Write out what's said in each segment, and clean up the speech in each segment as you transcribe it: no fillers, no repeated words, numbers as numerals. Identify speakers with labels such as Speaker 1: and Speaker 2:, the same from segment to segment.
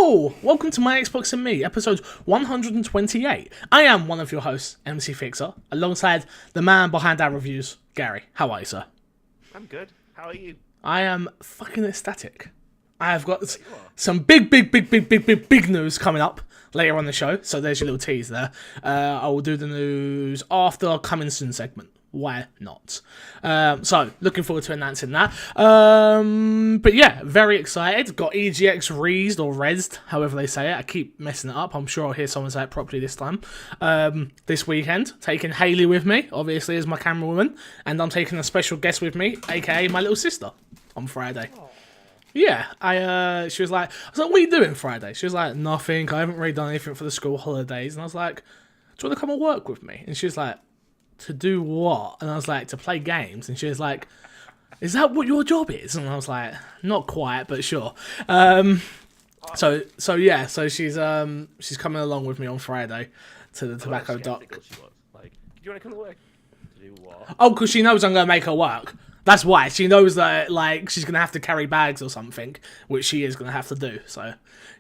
Speaker 1: Hello! Welcome to My Xbox and Me, episode 128. I am one of your hosts, MC Fixer, alongside the man behind our reviews, Gary. How are you, sir?
Speaker 2: I'm good. How are you?
Speaker 1: I am fucking ecstatic. I have got some big news coming up later on the show, so there's your little tease there. I will do the news after our coming soon segment. Why not? So, looking forward to announcing that. But yeah, very excited. Got EGX rezzed or rezzed, however they say it. I keep messing it up. I'm sure I'll hear someone say it properly this time. This weekend, taking Hayley with me, obviously, as my camera woman. And I'm taking a special guest with me, aka my little sister, on Friday. Aww. Yeah, she was like, I was like, what are you doing Friday? She was like, nothing. I haven't really done anything for the school holidays. And I was like, do you want to come and work with me? And she was like, to do what? And I was like, to play games. And she was like, is that what your job is? And I was like, not quite, but sure. So she's coming along with me on Friday to the Tobacco Dock.
Speaker 2: Like, do you want to come to work? To do what?
Speaker 1: Oh, because she knows I'm going to make her work. That's why. She knows that, like, she's going to have to carry bags or something, which she is going to have to do. So,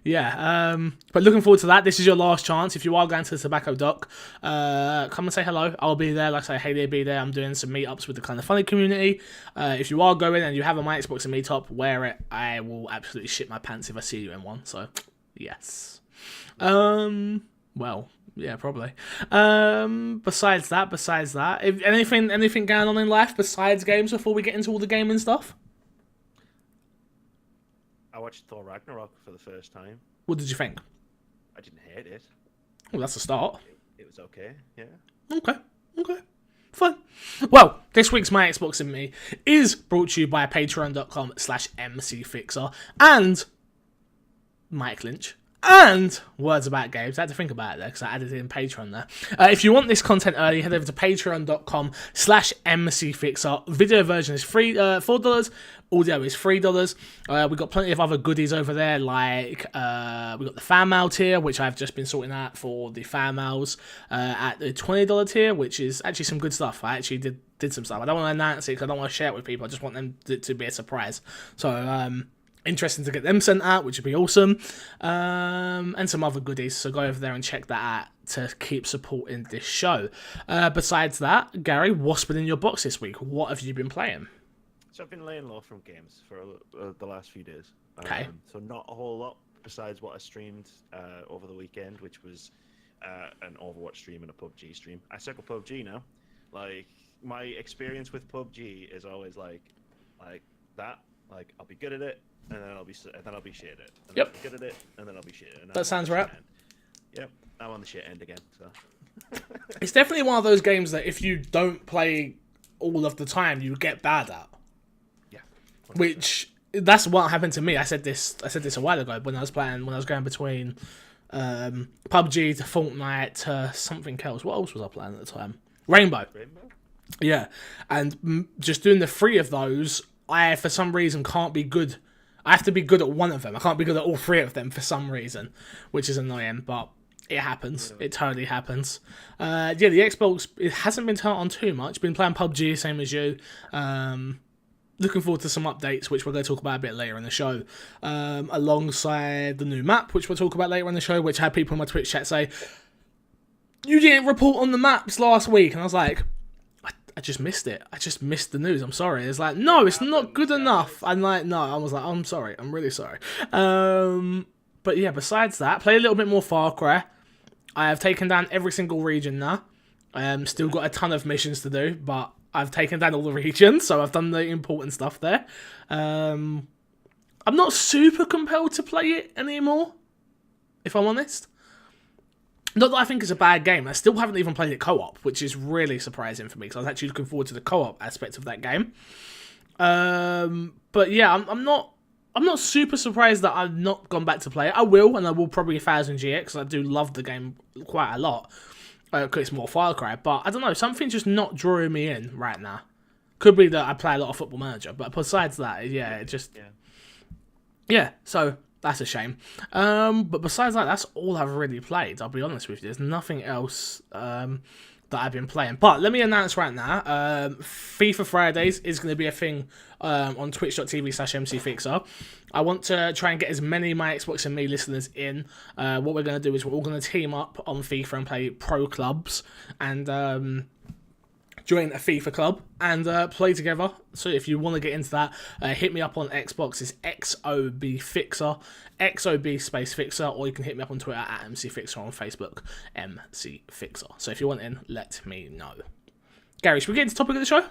Speaker 1: yeah. But looking forward to that. This is your last chance. If you are going to the Tobacco Dock, come and say hello. I'll be there. Like I say, Hayley will be there. I'm doing some meetups with the Kind of Funny community. If you are going and you have a My Xbox and meetup, wear it. I will absolutely shit my pants if I see you in one. So, yes. Well... yeah, probably. Besides that, if anything going on in life besides games before we get into all the gaming stuff?
Speaker 2: I watched Thor Ragnarok for the first time.
Speaker 1: What did you think?
Speaker 2: I didn't hate it.
Speaker 1: Well, that's a start.
Speaker 2: It was okay, yeah.
Speaker 1: Okay. Fine. Well, this week's My Xbox and Me is brought to you by patreon.com/mcfixer and Mike Lynch. And Words About Games. I had to think about it there because I added it in Patreon there. If you want this content early, head over to patreon.com/mcfixer. Video version is free, $4. Audio is $3. We've got plenty of other goodies over there, like we've got the fan mail tier, which I've just been sorting out for the fan mails at the $20 tier, which is actually some good stuff. I actually did some stuff. I don't want to announce it because I don't want to share it with people. I just want them to be a surprise. So, interesting to get them sent out, which would be awesome, and some other goodies, so go over there and check that out to keep supporting this show. Besides that, Gary, what's been in your box this week? What have you been playing?
Speaker 2: So I've been laying low from games for the last few days.
Speaker 1: Okay.
Speaker 2: So not a whole lot besides what I streamed over the weekend, which was an Overwatch stream and a PUBG stream. I suck at PUBG now. Like, my experience with PUBG is always like that. Like, I'll be good at it, and then I'll be shit at it. And
Speaker 1: Yep.
Speaker 2: I'll be good at it, and then I'll be shit. And
Speaker 1: That sounds right.
Speaker 2: Yep, I'm on the shit end again. So
Speaker 1: It's definitely one of those games that if you don't play all of the time, you get bad at.
Speaker 2: yeah, 100%.
Speaker 1: Which that's what happened to me. I said this a while ago when I was going between PUBG to Fortnite to something else. What else was I playing at the time? Rainbow. Yeah, and just doing the three of those, I for some reason can't be good. I have to be good at one of them. I can't be good at all three of them for some reason, which is annoying, but it happens. It totally happens. The Xbox, it hasn't been turned on too much. Been playing PUBG, same as you. Looking forward to some updates, which we're going to talk about a bit later in the show, alongside the new map, which we'll talk about later in the show, which I had people in my Twitch chat say, you didn't report on the maps last week, and I was like, I just missed it. I just missed the news. I'm sorry. It's like, no, it's not good enough. I'm like, no. I was like, I'm sorry. I'm really sorry. But yeah, besides that, play a little bit more Far Cry. I have taken down every single region now. Still got a ton of missions to do, but I've taken down all the regions, so I've done the important stuff there. I'm not super compelled to play it anymore, if I'm honest. Not that I think it's a bad game. I still haven't even played it co-op, which is really surprising for me, because I was actually looking forward to the co-op aspect of that game. But yeah, I'm not super surprised that I've not gone back to play it. I will, and I will probably 1000G it, because I do love the game quite a lot. Because it's more Far Cry, but I don't know, something's just not drawing me in right now. Could be that I play a lot of Football Manager, but besides that, yeah, it just... Yeah, so... that's a shame. But besides that, that's all I've really played, I'll be honest with you. There's nothing else that I've been playing. But let me announce right now, FIFA Fridays is going to be a thing on twitch.tv/mcfixer. I want to try and get as many of my Xbox and Me listeners in. What we're going to do is we're all going to team up on FIFA and play pro clubs and join a FIFA club and play together. So if you want to get into that, hit me up on Xbox. It's XOBFixer, XOB space Fixer, or you can hit me up on Twitter at MCFixer, on Facebook, MCFixer. So if you want in, let me know. Gary, should we get into the topic of the show?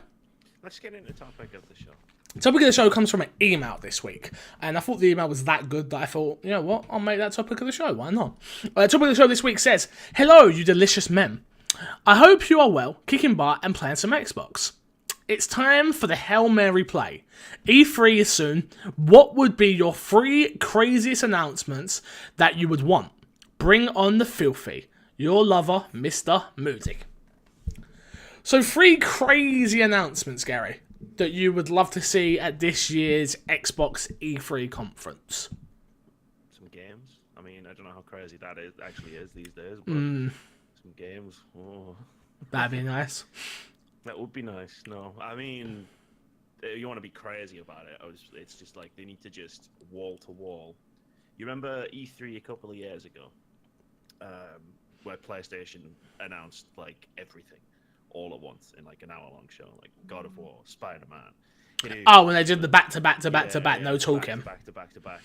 Speaker 2: Let's get into the topic of the show.
Speaker 1: The topic of the show comes from an email this week, and I thought the email was that good that I thought, you know what, I'll make that topic of the show, why not? The topic of the show this week says, "Hello, you delicious men. I hope you are well, kicking butt and playing some Xbox. It's time for the Hail Mary play. E3 is soon. What would be your 3 craziest announcements that you would want? Bring on the filthy. Your lover, Mr. Moody." So 3 crazy announcements, Gary, that you would love to see at this year's Xbox E3 conference.
Speaker 2: Some games. I mean, I don't know how crazy that actually is these days, but some games. Oh.
Speaker 1: That'd be nice.
Speaker 2: That would be nice. No, I mean, you want to be crazy about it. It's just like they need to just wall to wall. You remember E3 a couple of years ago, where PlayStation announced like everything all at once in like an hour-long show, like God of War, Spider-Man.
Speaker 1: Oh, when they did the back-to-back, no talking.
Speaker 2: Back to back.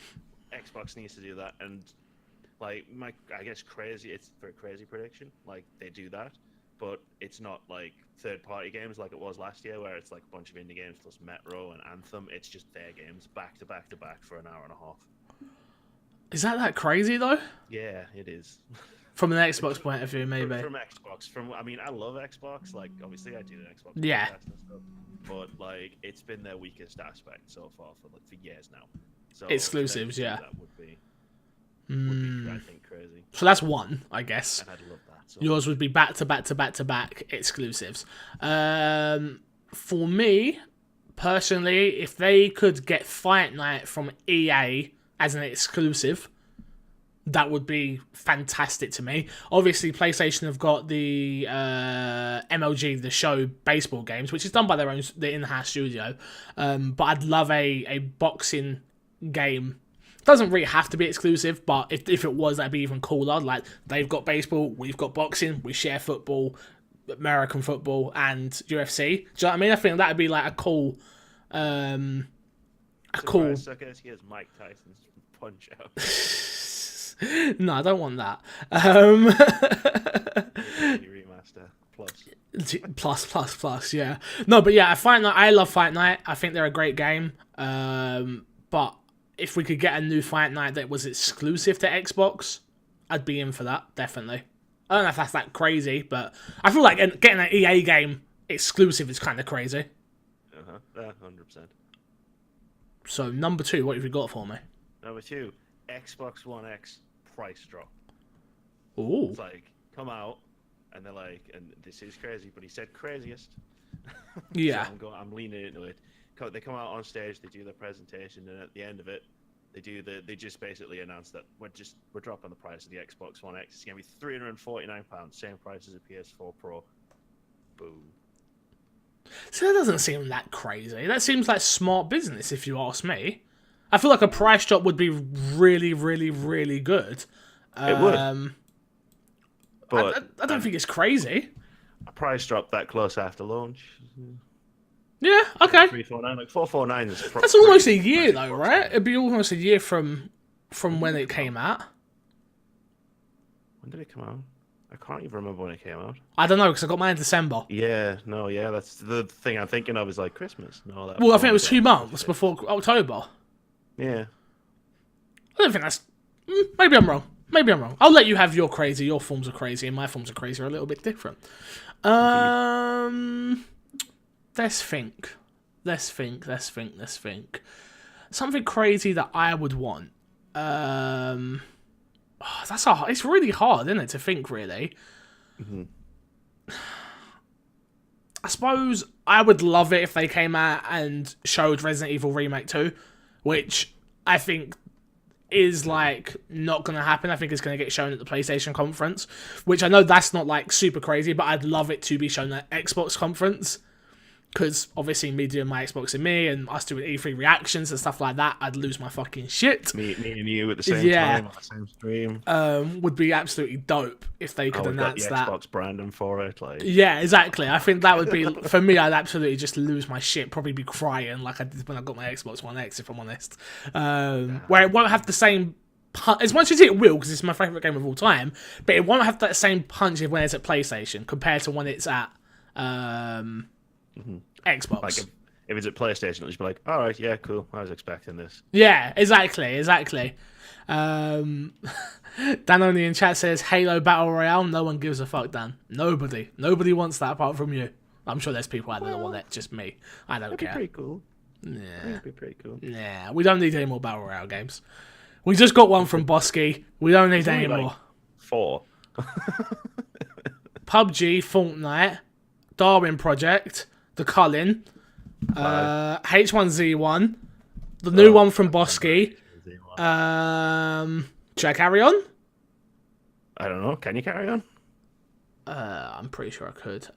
Speaker 2: Xbox needs to do that, and like I guess crazy. It's for a crazy prediction. Like they do that, but it's not like third-party games like it was last year, where it's like a bunch of indie games plus Metro and Anthem. It's just their games back to back for an hour and a half.
Speaker 1: Is that crazy though?
Speaker 2: Yeah, it is.
Speaker 1: From an Xbox point of view, maybe.
Speaker 2: From Xbox, I mean, I love Xbox. Like, obviously, I do the Xbox.
Speaker 1: Yeah.
Speaker 2: And stuff, but like, it's been their weakest aspect so far for years now. So
Speaker 1: exclusives, yeah.
Speaker 2: That would be, I think, crazy.
Speaker 1: So that's one, I guess.
Speaker 2: And I'd love that. So.
Speaker 1: Yours would be back to back exclusives. For me, personally, if they could get Fight Night from EA as an exclusive, that would be fantastic to me. Obviously, PlayStation have got the MLG, the show baseball games, which is done by the in-house studio. But I'd love a boxing game. Doesn't really have to be exclusive, but if it was, that'd be even cooler. Like, they've got baseball, we've got boxing, we share football, American football, and UFC. Do you know what I mean? I think that'd be like a cool.
Speaker 2: So here's Mike Tyson's Punch Out.
Speaker 1: No, I don't want that.
Speaker 2: Remaster
Speaker 1: plus, yeah. No, but yeah, I love Fight Night. I think they're a great game. But if we could get a new Fight Night that was exclusive to Xbox, I'd be in for that, definitely. I don't know if that's that crazy, but I feel like getting an EA game exclusive is kind of crazy.
Speaker 2: 100%.
Speaker 1: So, number 2, what have you got for me?
Speaker 2: Number 2, Xbox One X price drop.
Speaker 1: Ooh.
Speaker 2: It's like, come out, and they're like, and this is crazy, but he said craziest.
Speaker 1: Yeah.
Speaker 2: So I'm leaning into it. They come out on stage, they do their presentation, and at the end of it, they just basically announce that we're dropping the price of the Xbox One X. It's gonna be £349, same price as a PS4 Pro. Boom.
Speaker 1: So that doesn't seem that crazy. That seems like smart business, if you ask me. I feel like a price drop would be really, really, really good.
Speaker 2: It would. But
Speaker 1: I don't think it's crazy.
Speaker 2: A price drop that close after launch.
Speaker 1: Yeah, okay.
Speaker 2: 349, like 449 is.
Speaker 1: That's almost a year, though, right? It'd be almost a year from when it came out.
Speaker 2: When did it come out? I can't even remember when it came out.
Speaker 1: I don't know, because I got mine in December.
Speaker 2: Yeah, that's the thing I'm thinking of is like Christmas. No,
Speaker 1: well, I think it was 2 months before October.
Speaker 2: Yeah.
Speaker 1: I don't think that's... Maybe I'm wrong. I'll let you have your crazy. Your forms are crazy, and my forms of crazy are a little bit different. Let's think. Something crazy that I would want. It's really hard, isn't it, to think, really?
Speaker 2: Mm-hmm.
Speaker 1: I suppose I would love it if they came out and showed Resident Evil Remake 2, which I think is like not gonna happen. I think it's gonna get shown at the PlayStation conference, which I know that's not like super crazy, but I'd love it to be shown at Xbox conference. Because obviously me doing my Xbox and me and us doing E3 reactions and stuff like that, I'd lose my fucking shit.
Speaker 2: Me and you at the same time on the same stream.
Speaker 1: Would be absolutely dope if they could announce
Speaker 2: got the
Speaker 1: that.
Speaker 2: Xbox branding for it, like.
Speaker 1: Yeah, exactly. I think that would be for me. I'd absolutely just lose my shit. Probably be crying like I did when I got my Xbox One X, if I'm honest. Where it won't have the same. As much as it will, because it's my favorite game of all time, but it won't have that same punch when it's at PlayStation compared to when it's at Xbox.
Speaker 2: Like if it's at PlayStation, it'll just be like, all right, yeah, cool. I was expecting this.
Speaker 1: Yeah, exactly. Dan only in chat says Halo Battle Royale. No one gives a fuck, Dan. Nobody wants that apart from you. I'm sure there's people out there that want it. Just me. I don't care.
Speaker 2: That'd be pretty cool.
Speaker 1: Yeah,
Speaker 2: That'd be pretty cool.
Speaker 1: Yeah, we don't need any more Battle Royale games. We just got one from Bosky. We don't need any more.
Speaker 2: 4.
Speaker 1: PUBG, Fortnite, Darwin Project, The Cullen, H1Z1, the new one from Bosky. Should I carry on?
Speaker 2: I don't know. Can you carry on?
Speaker 1: I'm pretty sure I could.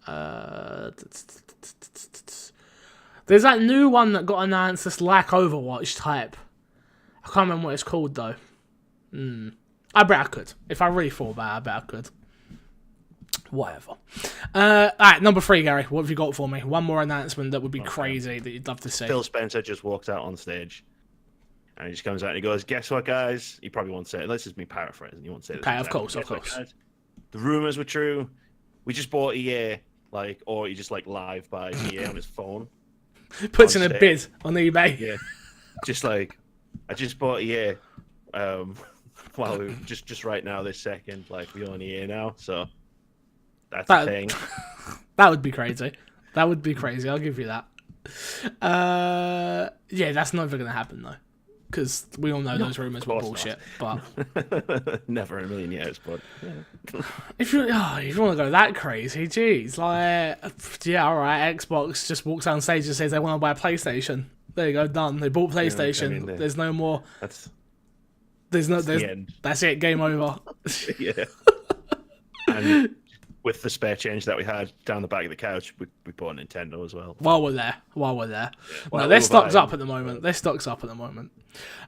Speaker 1: There's that new one that got announced that's like Overwatch type. I can't remember what it's called though. I bet I could. If I really thought about it, I bet I could. Whatever. Alright, number 3, Gary. What have you got for me? One more announcement that would be crazy that you'd love to see.
Speaker 2: Phil Spencer just walks out on stage. And he just comes out and he goes, guess what, guys? He probably won't say it. This is me paraphrasing. He won't say this.
Speaker 1: Okay, of
Speaker 2: exactly.
Speaker 1: course.
Speaker 2: Guys? The rumours were true. We just bought EA. Or he just live buys EA on his phone.
Speaker 1: Puts in a bid on eBay.
Speaker 2: Yeah. Just I just bought EA. Well, just right now, this second, we own EA now, so that's the thing.
Speaker 1: That would be crazy. That would be crazy. I'll give you that. Yeah, that's never gonna happen though, because we all know those rumors were bullshit. But
Speaker 2: never in a million years. But
Speaker 1: if you want to go that crazy, jeez, yeah, all right. Xbox just walks on stage and says they want to buy a PlayStation. There you go, done. They bought PlayStation. Yeah, there's no more. That's it. Game over.
Speaker 2: Yeah. And with the spare change that we had down the back of the couch, we bought Nintendo as well.
Speaker 1: While we're there. Yeah. No, they're stocked up at the moment.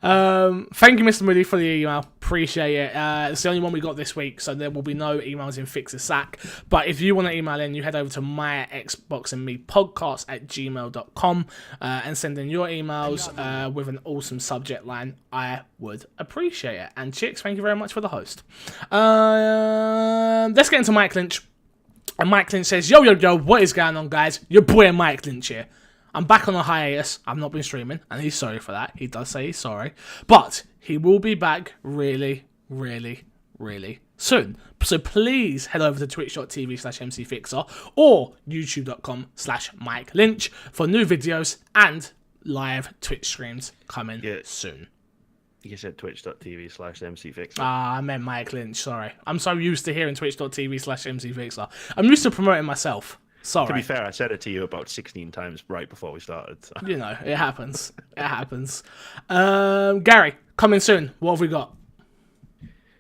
Speaker 1: Thank you, Mr. Moody, for the email. Appreciate it. It's the only one we got this week, so there will be no emails in Fix a Sack. But if you want to email in, you head over to my Xbox and Me podcast at gmail.com and send in your emails with an awesome subject line. I would appreciate it. And Chicks, thank you very much for the host. Let's get into Mike Lynch. And Mike Lynch says, yo, what is going on, guys? Your boy Mike Lynch here. I'm back on a hiatus. I've not been streaming, and he's sorry for that. He does say he's sorry. But he will be back really, really, really soon. So please head over to twitch.tv/mcfixer or youtube.com/Mike Lynch for new videos and live Twitch streams coming soon.
Speaker 2: You said twitch.tv/mcfixer.
Speaker 1: I meant Mike Lynch, sorry. I'm so used to hearing twitch.tv/mcfixer. I'm used to promoting myself. Sorry.
Speaker 2: To be fair, I said it to you about 16 times right before we started. So.
Speaker 1: You know, it happens. Gary, coming soon. What have we got?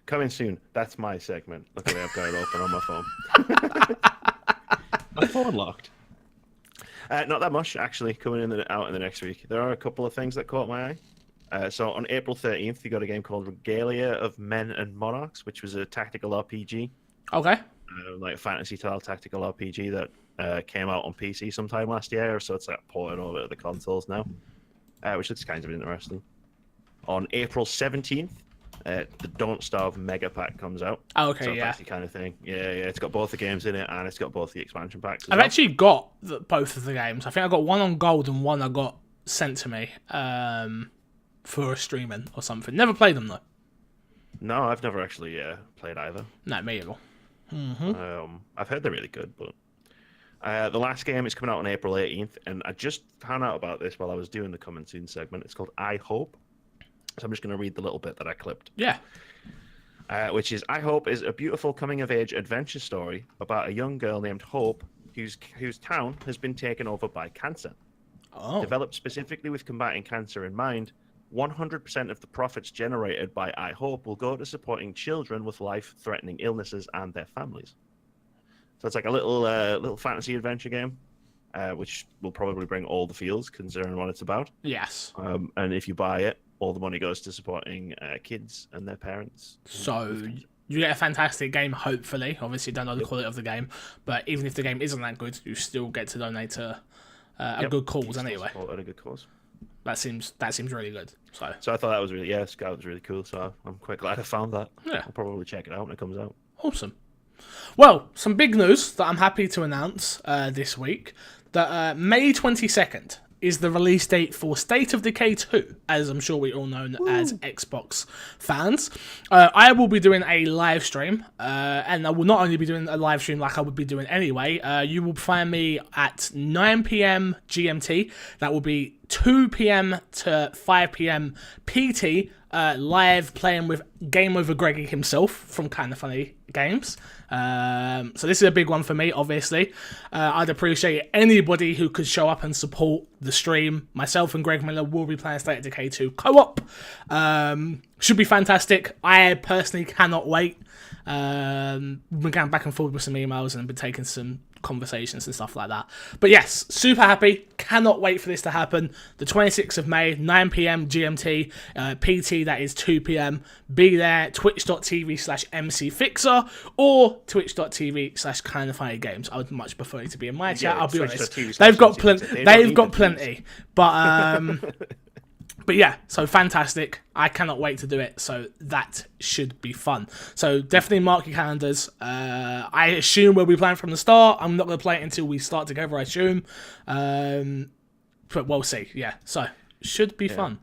Speaker 2: Coming soon. That's my segment. Look at me, I've got it open on my phone. My phone locked. Not that much, actually, coming out in the next week. There are a couple of things that caught my eye. So on April 13th, you got a game called Regalia of Men and Monarchs, which was a tactical RPG.
Speaker 1: Okay.
Speaker 2: Like a fantasy-style tactical RPG that came out on PC sometime last year, so it's ported over to the consoles now, which looks kind of interesting. On April 17th, the Don't Starve Mega Pack comes out.
Speaker 1: Oh, okay,
Speaker 2: so
Speaker 1: yeah.
Speaker 2: Kind of thing. Yeah, it's got both the games in it, and it's got both the expansion packs.
Speaker 1: I've actually got both of the games. I think I got one on Gold and one I got sent to me for streaming or something. Never played them, though.
Speaker 2: No, I've never actually played either.
Speaker 1: No, me either.
Speaker 2: I've heard they're really good, but the last game is coming out on April 18th, and I just found out about this while I was doing the Coming Soon segment. It's called I Hope. So I'm just going to read the little bit that I clipped.
Speaker 1: Yeah.
Speaker 2: Which is, I Hope is a beautiful coming-of-age adventure story about a young girl named Hope whose town has been taken over by cancer.
Speaker 1: Oh.
Speaker 2: Developed specifically with combating cancer in mind, 100% of the profits generated by iHope will go to supporting children with life-threatening illnesses and their families. So it's like a little fantasy adventure game, which will probably bring all the feels considering what it's about.
Speaker 1: Yes.
Speaker 2: And if you buy it, all the money goes to supporting kids and their parents.
Speaker 1: So you get a fantastic game, hopefully. Obviously, you don't know the quality of the game, but even if the game isn't that good, you still get to donate to a good cause anyway.
Speaker 2: At a good cause.
Speaker 1: That seems really good. So
Speaker 2: I thought that was really Scout was really cool. So I'm quite glad I found that.
Speaker 1: Yeah.
Speaker 2: I'll probably check it out when it comes out.
Speaker 1: Awesome. Well, some big news that I'm happy to announce this week, that May 22nd is the release date for State of Decay 2, as I'm sure we all know as Xbox fans. I will be doing a live stream, and I will not only be doing a live stream like I would be doing anyway. You will find me at 9 PM GMT. That will be 2 PM to 5 PM PT, live playing with Game Over Greggy himself from Kinda Funny Games. So this is a big one for me, obviously. I'd appreciate anybody who could show up and support the stream. Myself and Greg Miller will be playing State of Decay 2 co-op. Should be fantastic. I personally cannot wait. We've been going back and forth with some emails and been taking some conversations and stuff like that. But yes, super happy. Cannot wait for this to happen. The 26th of May, 9 PM GMT, PT, that is 2 PM. Be there, twitch.tv/MCFixer or twitch.tv/KindaFunnyGames. I would much prefer it to be in my chat, I'll be honest. They've got plenty. But yeah, so fantastic. I cannot wait to do it. So that should be fun. So definitely mark your calendars. I assume we'll be playing from the start. I'm not going to play it until we start together, I assume. But we'll see. Yeah, so should be fun.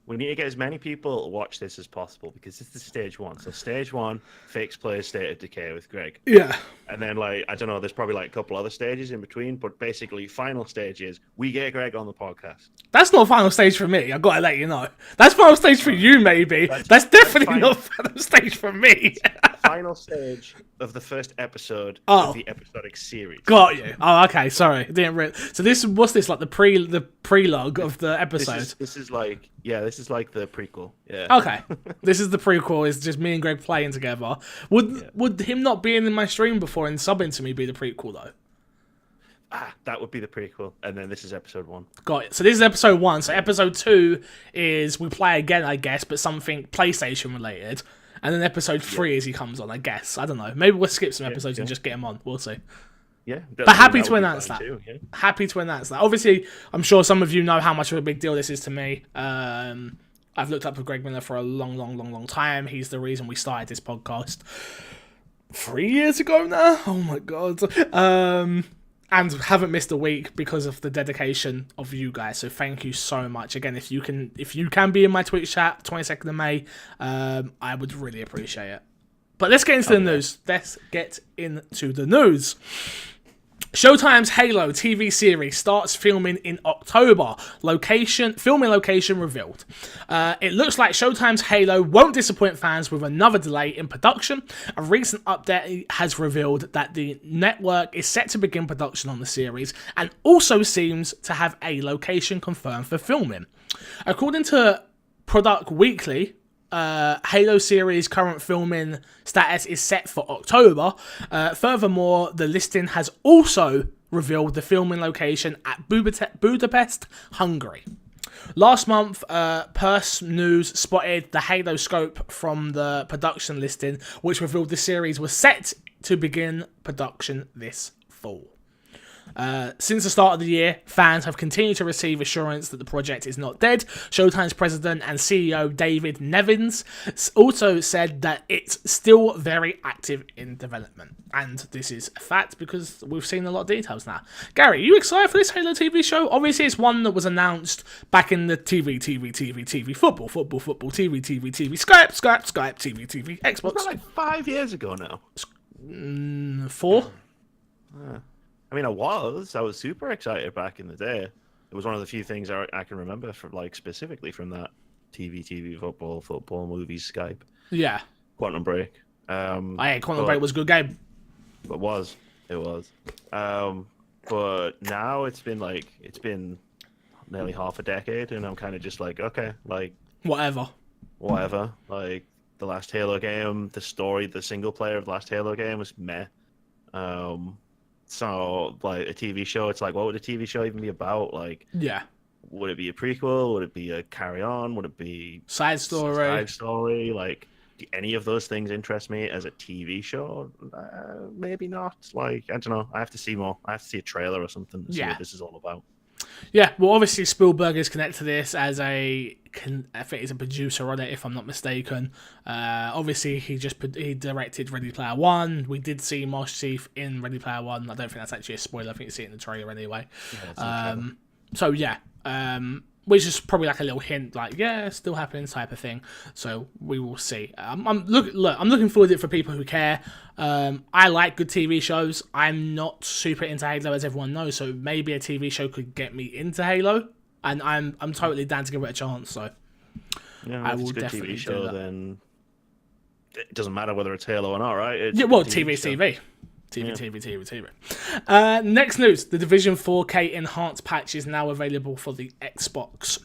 Speaker 2: We need to get as many people to watch this as possible because this is stage 1. So stage 1, Fix plays State of Decay with Greg.
Speaker 1: Yeah.
Speaker 2: And then, I don't know, there's probably a couple other stages in between, but basically, final stage is we get Greg on the podcast.
Speaker 1: That's not final stage for me, I've got to let you know. That's final stage for you, maybe. That's definitely not final stage for me.
Speaker 2: Final stage of the first episode of the episodic series.
Speaker 1: Got you. Oh, okay, sorry. Didn't So what's this, like the prelogue of the episode?
Speaker 2: This is like the prequel. Yeah.
Speaker 1: Okay. This is the prequel, it's just me and Greg playing together. Would him not being in my stream before and subbing to me be the prequel though?
Speaker 2: That would be the prequel, and then this is episode 1.
Speaker 1: Got it. So this is episode 1. So episode 2 is we play again, I guess, but something PlayStation related. And then episode 3 is he comes on, I guess. I don't know. Maybe we'll skip some episodes and just get him on. We'll see.
Speaker 2: Yeah.
Speaker 1: But happy to announce that. Too, yeah. Happy to announce that. Obviously, I'm sure some of you know how much of a big deal this is to me. I've looked up with Greg Miller for a long time. He's the reason we started this podcast 3 years ago now. Oh my god. And haven't missed a week because of the dedication of you guys. So thank you so much. Again, if you can be in my Twitch chat 22nd of May, I would really appreciate it. But let's get into the news. Let's get into the news. Showtime's Halo TV series starts filming in October. Filming location revealed. It looks like Showtime's Halo won't disappoint fans with another delay in production. A recent update has revealed that the network is set to begin production on the series and also seems to have a location confirmed for filming. According to Product Weekly, Halo series current filming status is set for October. Furthermore, the listing has also revealed the filming location at Budapest, Hungary. Last month, Purse News spotted the Halo scope from the production listing, which revealed the series was set to begin production this fall. Since the start of the year, fans have continued to receive assurance that the project is not dead. Showtime's president and CEO David Nevins also said that it's still very active in development. And this is a fact because we've seen a lot of details now. Gary, are you excited for this Halo TV show? Obviously, it's one that was announced back in the TV, football, TV, Skype, TV, Xbox.
Speaker 2: Was that like 5 years ago now?
Speaker 1: 4?
Speaker 2: I mean, I was super excited back in the day. It was one of the few things I can remember from specifically from that TV, football, movies, Skype.
Speaker 1: Yeah.
Speaker 2: Quantum Break.
Speaker 1: Quantum Break was a good game.
Speaker 2: It was. But now it's been nearly half a decade, and I'm kind of just like, okay,
Speaker 1: Whatever.
Speaker 2: Like the last Halo game, the story, the single player of the last Halo game was meh. So like a TV show, it's like, what would a TV show even be about? Like,
Speaker 1: Yeah.
Speaker 2: would it be a prequel? Would it be a carry on? Would it be
Speaker 1: Side story?
Speaker 2: Like, do any of those things interest me as a TV show? Maybe not. Like, I don't know. I have to see more. I have to see a trailer or something to see what this is all about.
Speaker 1: Yeah, well, obviously Spielberg is connected to this as I think he's a producer on it, if I'm not mistaken. Obviously, he directed Ready Player One. We did see Master Chief in Ready Player One. I don't think that's actually a spoiler. I think you see it in the trailer anyway. So yeah, which is probably like a little hint, like still happening type of thing. So we will see. I'm looking forward to it for people who care. I like good TV shows. I'm not super into Halo, as everyone knows. So maybe a TV show could get me into Halo, and I'm totally down to give it a chance. So
Speaker 2: I will definitely do that. Then it doesn't matter whether it's Halo or not, right?
Speaker 1: TV. Next news: the Division 4K enhanced patch is now available for the Xbox.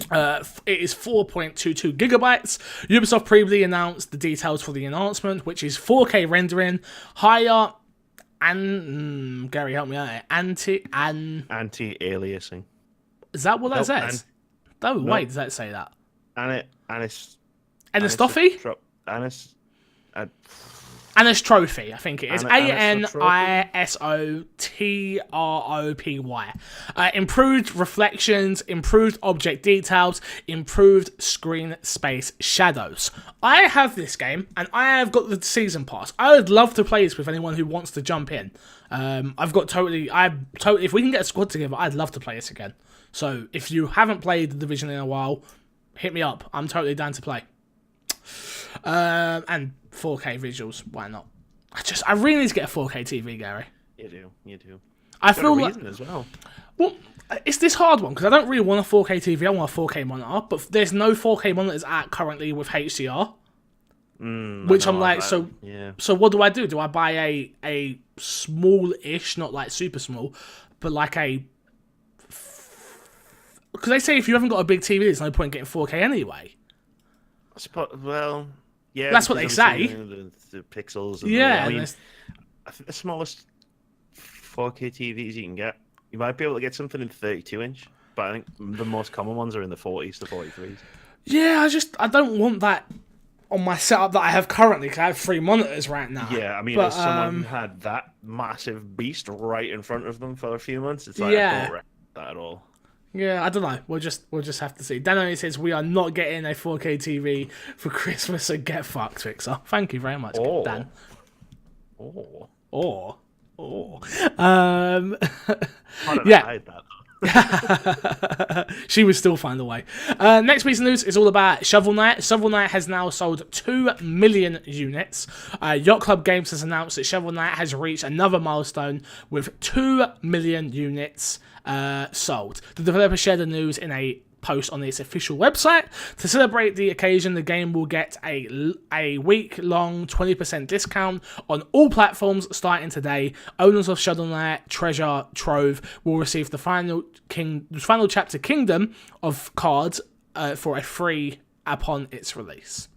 Speaker 1: It is 4.22 gigabytes. Ubisoft previously announced the details for the enhancement, which is 4K rendering, higher and Gary, help me out here.
Speaker 2: Anti-aliasing.
Speaker 1: Is that what that says? Wait, does that say that? Anisotropy, I think it is. Anisotropy. Improved reflections, improved object details, improved screen space shadows. I have this game, and I have got the season pass. I would love to play this with anyone who wants to jump in. If we can get a squad together, I'd love to play this again. So if you haven't played The Division in a while, hit me up. I'm totally down to play. And 4K visuals, why not? I really need to get a 4K TV, Gary.
Speaker 2: You do.
Speaker 1: I feel like
Speaker 2: as well.
Speaker 1: Well, it's this hard one because I don't really want a 4K TV. I want a 4K monitor, but there's no 4K monitors currently with HDR. Which I'm like, so what do I do? Do I buy a small-ish, not like super small, but like a? Because they say if you haven't got a big TV, there's no point getting 4K anyway.
Speaker 2: I suppose. Well. Yeah,
Speaker 1: that's what they say.
Speaker 2: The pixels. And I think the smallest 4K TVs you can get, you might be able to get something in 32-inch, but I think the most common ones are in the 40s to 43s.
Speaker 1: Yeah, I don't want that on my setup that I have currently, because I have 3 monitors right now.
Speaker 2: Yeah, I mean, as someone who had that massive beast right in front of them for a few months, it's like, I don't recommend that at all.
Speaker 1: Yeah, I don't know. We'll just have to see. Dan only says we are not getting a 4K TV for Christmas, so get fucked, Fixer. Thank you very much, Dan.
Speaker 2: Hide that.
Speaker 1: She would still find a way. Next piece of news is all about Shovel Knight. Shovel Knight has now sold 2 million units. Yacht Club Games has announced that Shovel Knight has reached another milestone with 2 million units sold. The developer shared the news in a post on its official website. To celebrate the occasion, the game will get a week-long 20% discount on all platforms starting today. Owners of Shovel Knight Treasure Trove will receive the final chapter Kingdom of cards for a free upon its release.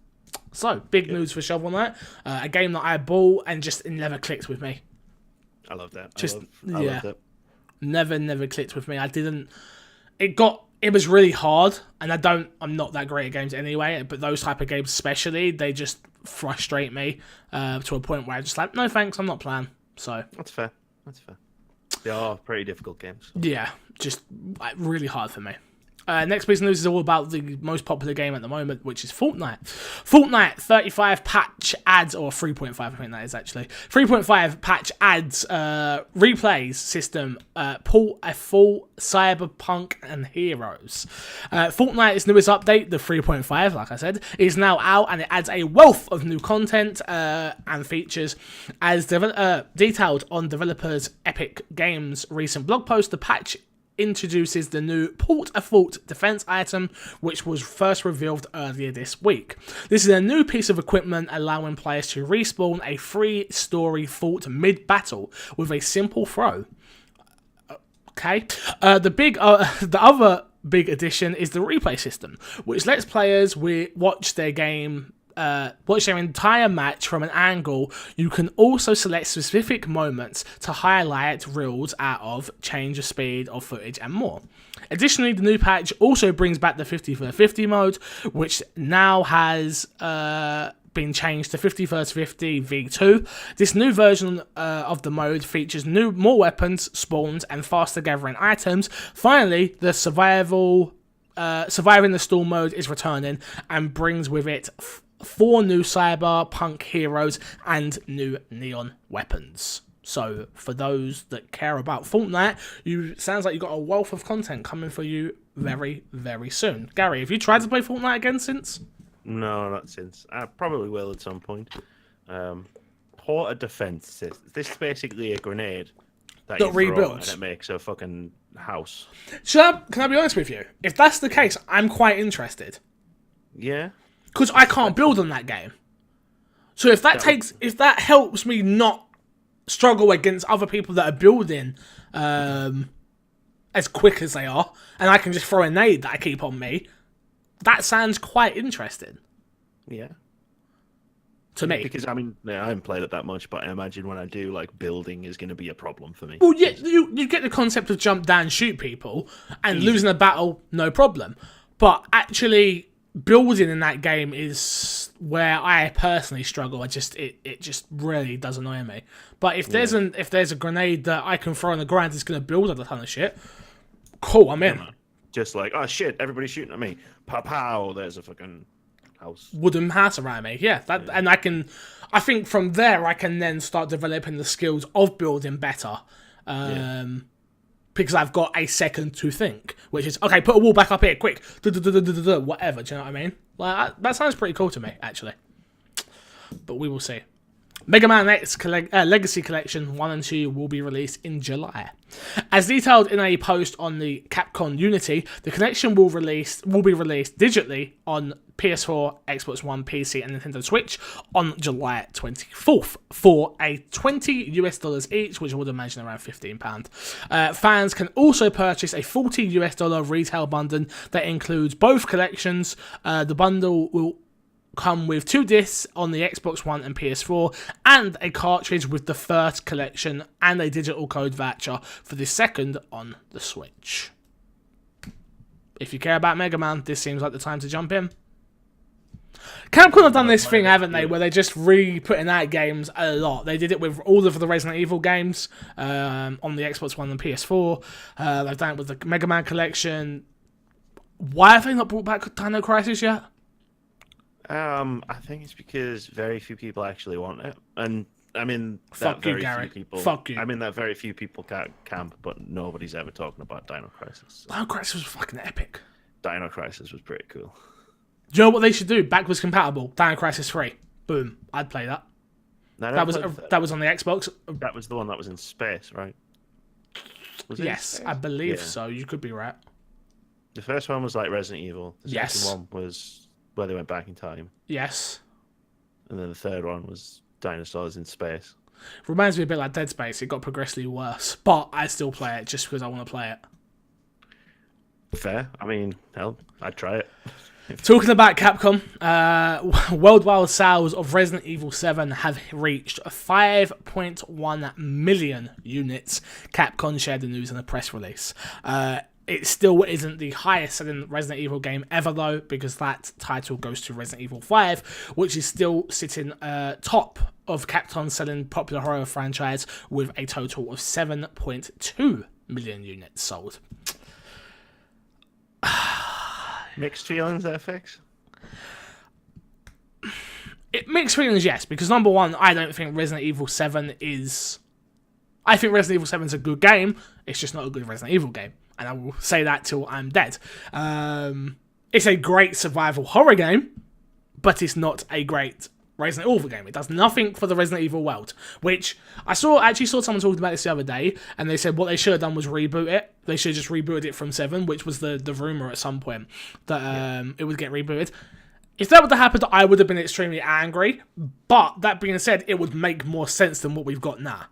Speaker 1: So, big news for Shovel Knight. A game that I bought and just never clicked with me.
Speaker 2: I love that.
Speaker 1: I loved it. Never clicked with me. It was really hard, and I'm not that great at games anyway, but those type of games especially, they just frustrate me to a point where I'm just like, no thanks, I'm not playing. So
Speaker 2: That's fair. They are pretty difficult games.
Speaker 1: Yeah, just really hard for me. Next piece of news is all about the most popular game at the moment, which is Fortnite. Fortnite 35 patch adds, or 3.5 I think that is actually. 3.5 patch adds replays system, port a full Cyberpunk and Heroes. Fortnite's newest update, the 3.5, like I said, is now out, and it adds a wealth of new content and features. As detailed on developers Epic Games' recent blog post, the patch introduces the new Port a Fault defense item, which was first revealed earlier this week. This is a new piece of equipment allowing players to respawn a 3-story fort mid-battle with a simple throw. Okay. The other big addition is the replay system, which lets players watch their entire match from an angle. You can also select specific moments to highlight reels out of, change the speed of footage, and more. Additionally, the new patch also brings back the 50-50 mode, which now has been changed to 50-50 V2. This new version of the mode features more weapons, spawns, and faster gathering items. Finally, the surviving the storm mode is returning and brings with it 4 new cyberpunk heroes and new neon weapons. So for those that care about Fortnite, sounds like you've got a wealth of content coming for you very, very soon. Gary, have you tried to play Fortnite again since?
Speaker 2: No, not since. I probably will at some point. Porta defense. This is basically a grenade that you throw and it makes a fucking house.
Speaker 1: Can I be honest with you? If that's the case, I'm quite interested.
Speaker 2: Yeah.
Speaker 1: Because I can't build on that game. So if that helps me not struggle against other people that are building as quick as they are, and I can just throw a nade that I keep on me, that sounds quite interesting.
Speaker 2: Yeah.
Speaker 1: To me.
Speaker 2: Because, I mean, I haven't played it that much, but I imagine when I do, like, building is going to be a problem for me.
Speaker 1: Well, yeah, you get the concept of jump down, shoot people, and losing a battle, no problem. But actually building in that game is where I personally struggle. It just really does annoy me. But if there's a grenade that I can throw on the ground that's going to build a ton of shit, cool, I'm in.
Speaker 2: Just like, oh shit, everybody's shooting at me. Pow pow, there's a fucking house.
Speaker 1: Wooden house around me, yeah. And I think from there I can then start developing the skills of building better. Because I've got a second to think, which is, okay, put a wall back up here, quick, whatever, do you know what I mean? Like, that sounds pretty cool to me, actually. But we will see. Mega Man X Legacy Collection 1 and 2 will be released in July. As detailed in a post on the Capcom Unity, the collection will be released digitally on PS4, Xbox One, PC, and Nintendo Switch on July 24th for a $20 each, which I would imagine around £15. Fans can also purchase a $40 retail bundle that includes both collections. The bundle will come with 2 discs on the Xbox One and PS4, and a cartridge with the first collection, and a digital code voucher for the second on the Switch. If you care about Mega Man, this seems like the time to jump in. Capcom have done this thing, haven't they, where they're just re-putting out games a lot. They did it with all of the Resident Evil games on the Xbox One and PS4. They've done it with the Mega Man collection. Why have they not brought back Dino Crisis yet?
Speaker 2: I think it's because very few people actually want it, and I mean
Speaker 1: Fuck you, Gary. Fuck you.
Speaker 2: I mean that very few people camp, but nobody's ever talking about Dino Crisis.
Speaker 1: Dino Crisis was fucking epic.
Speaker 2: Dino Crisis was pretty cool.
Speaker 1: Do you know what they should do? Backwards compatible. Dino Crisis 3. Boom. I'd play that.
Speaker 2: No,
Speaker 1: that was on the Xbox.
Speaker 2: That was the one that was in space, right?
Speaker 1: Yes, I believe so. You could be right.
Speaker 2: The first one was like Resident Evil. The
Speaker 1: yes.
Speaker 2: second one was where they went back in time.
Speaker 1: Yes.
Speaker 2: And then the third one was dinosaurs in space.
Speaker 1: Reminds me a bit like Dead Space. It got progressively worse, but I still play it just because I want to play it.
Speaker 2: Fair. I mean, hell, I'd try it.
Speaker 1: Talking about Capcom, worldwide sales of Resident Evil 7 have reached 5.1 million units. Capcom shared the news in a press release. It still isn't the highest selling Resident Evil game ever, though, because that title goes to Resident Evil 5, which is still sitting top of Capcom's selling popular horror franchise with a total of 7.2 million units sold.
Speaker 2: Mixed feelings there, Fix?
Speaker 1: Mixed feelings, yes, because number one, I don't think Resident Evil 7 is... I think Resident Evil 7 is a good game, it's just not a good Resident Evil game. And I will say that till I'm dead. It's a great survival horror game, but it's not a great Resident Evil game. It does nothing for the Resident Evil world, which I actually saw someone talking about this the other day, and they said what they should have done was reboot it. They should have just rebooted it from 7, which was the rumour at some point, that it would get rebooted. If that would have happened, I would have been extremely angry, but that being said, it would make more sense than what we've got now.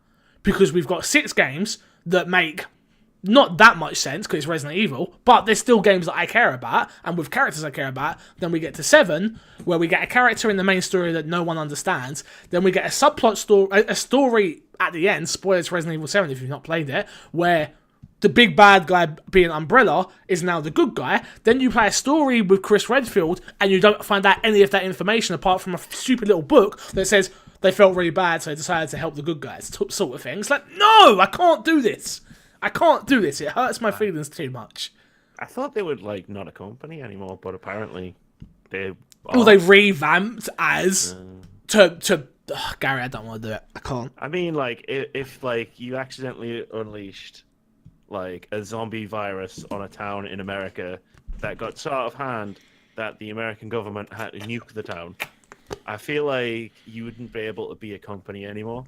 Speaker 1: Because we've got 6 games that make not that much sense because it's Resident Evil, but there's still games that I care about, and with characters I care about. Then we get to 7, where we get a character in the main story that no one understands. Then we get a subplot story, a story at the end, spoilers for Resident Evil 7 if you've not played it, where the big bad guy being Umbrella is now the good guy. Then you play a story with Chris Redfield, and you don't find out any of that information apart from a stupid little book that says they felt really bad, so they decided to help the good guys, sort of thing. It's like, no, I can't do this. I can't do this. It hurts my feelings too much.
Speaker 2: I thought they would like not a company anymore, but apparently they.
Speaker 1: Well, they revamped as to. Gary, I don't want to do it. I can't.
Speaker 2: I mean, like if like you accidentally unleashed like a zombie virus on a town in America that got so out of hand that the American government had to nuke the town, I feel like you wouldn't be able to be a company anymore.